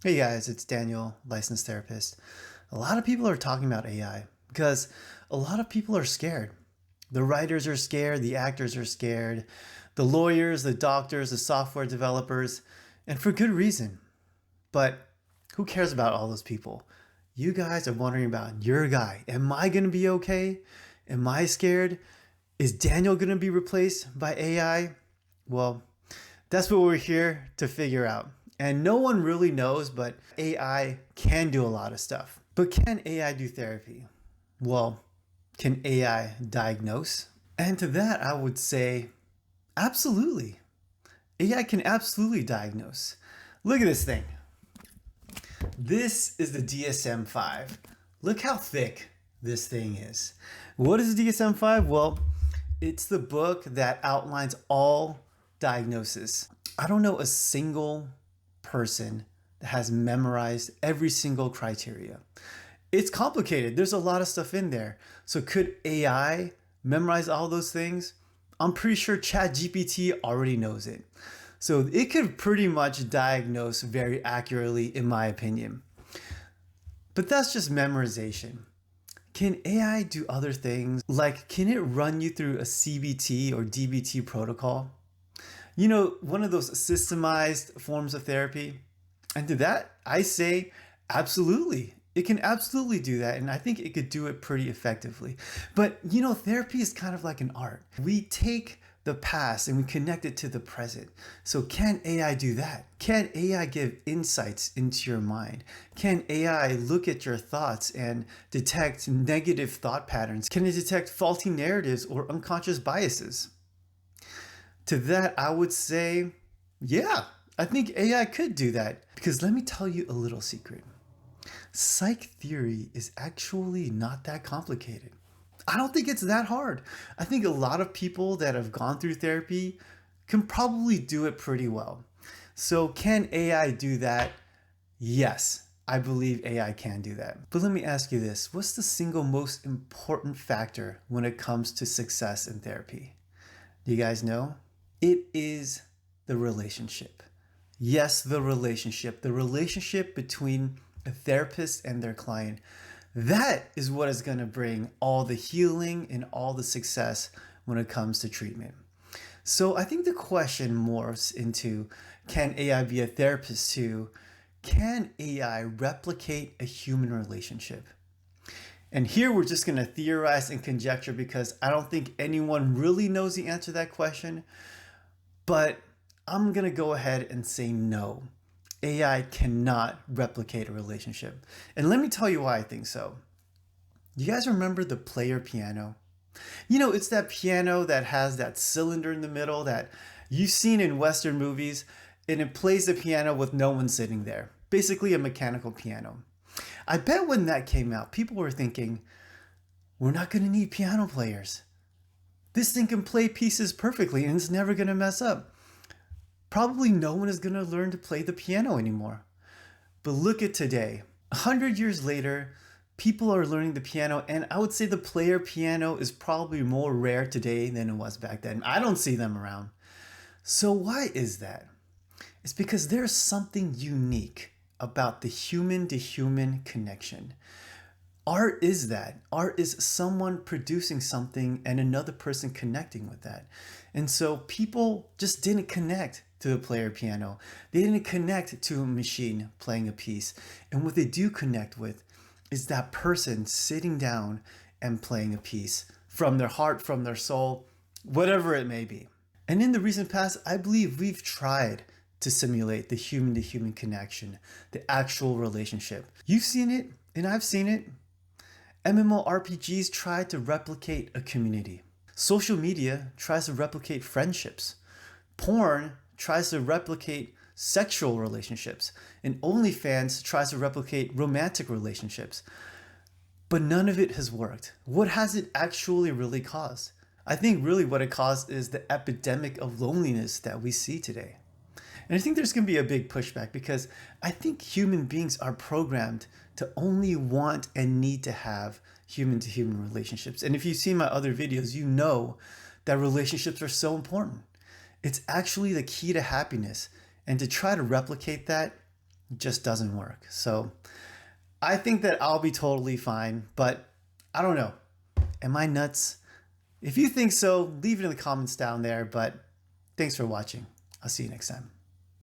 Hey guys, it's Daniel, licensed therapist. A lot of people are talking about AI because a lot of people are scared. The writers are scared, the actors are scared, the lawyers, the doctors, the software developers, and for good reason. But who cares about all those people? You guys are wondering about your guy. Am I going to be okay? Am I scared? Is Daniel going to be replaced by AI? Well, that's what we're here to figure out. And no one really knows, but AI can do a lot of stuff. But can AI do therapy? Well, can AI diagnose? And to that, I would say absolutely. AI can absolutely diagnose. Look at this thing. This is the DSM-5. Look how thick this thing is. What is the DSM-5? Well, it's the book that outlines all diagnosis. I don't know a single person that has memorized every single criteria. It's complicated. There's a lot of stuff in there. So could AI memorize all those things? I'm pretty sure ChatGPT already knows it. So it could pretty much diagnose very accurately, in my opinion. But that's just memorization. Can AI do other things? Like, can it run you through a CBT or DBT protocol? You know, one of those systemized forms of therapy. And to that, I say absolutely. It can absolutely do that. And I think it could do it pretty effectively. But, you know, therapy is kind of like an art. We take the past and we connect it to the present. So can AI do that? Can AI give insights into your mind? Can AI look at your thoughts and detect negative thought patterns? Can it detect faulty narratives or unconscious biases? To that, I would say, yeah, I think AI could do that. Because let me tell you a little secret. Psych theory is actually not that complicated. I don't think it's that hard. I think a lot of people that have gone through therapy can probably do it pretty well. So, can AI do that? Yes, I believe AI can do that. But let me ask you this, what's the single most important factor when it comes to success in therapy? Do you guys know? It is the relationship. Yes, the relationship between a therapist and their client. That is what is going to bring all the healing and all the success when it comes to treatment. So I think the question morphs into, can AI be a therapist too? Can AI replicate a human relationship? And here we're just going to theorize and conjecture because I don't think anyone really knows the answer to that question. But I'm going to go ahead and say no. AI cannot replicate a relationship. And let me tell you why I think so. You guys remember the player piano? You know, it's that piano that has that cylinder in the middle that you've seen in Western movies, and it plays the piano with no one sitting there. Basically, a mechanical piano. I bet when that came out, people were thinking, we're not going to need piano players. This thing can play pieces perfectly and it's never going to mess up. Probably no one is going to learn to play the piano anymore. But look at today. 100 years later, people are learning the piano, and I would say the player piano is probably more rare today than it was back then. I don't see them around. So why is that? It's because there's something unique about the human to human connection. Art is that. Art is someone producing something and another person connecting with that. And so people just didn't connect to the player piano. They didn't connect to a machine playing a piece. And what they do connect with is that person sitting down and playing a piece from their heart, from their soul, whatever it may be. And in the recent past, I believe we've tried to simulate the human to human connection, the actual relationship. You've seen it, and I've seen it. MMORPGs try to replicate a community. Social media tries to replicate friendships. Porn tries to replicate sexual relationships. And OnlyFans tries to replicate romantic relationships. But none of it has worked. What has it actually really caused? I think really what it caused is the epidemic of loneliness that we see today. And I think there's going to be a big pushback because I think human beings are programmed to only want and need to have human to human relationships. And if you see my other videos, you know that relationships are so important. It's actually the key to happiness. And to try to replicate that, just doesn't work. So I think that I'll be totally fine, but I don't know. Am I nuts? If you think so, leave it in the comments down there, but thanks for watching. I'll see you next time.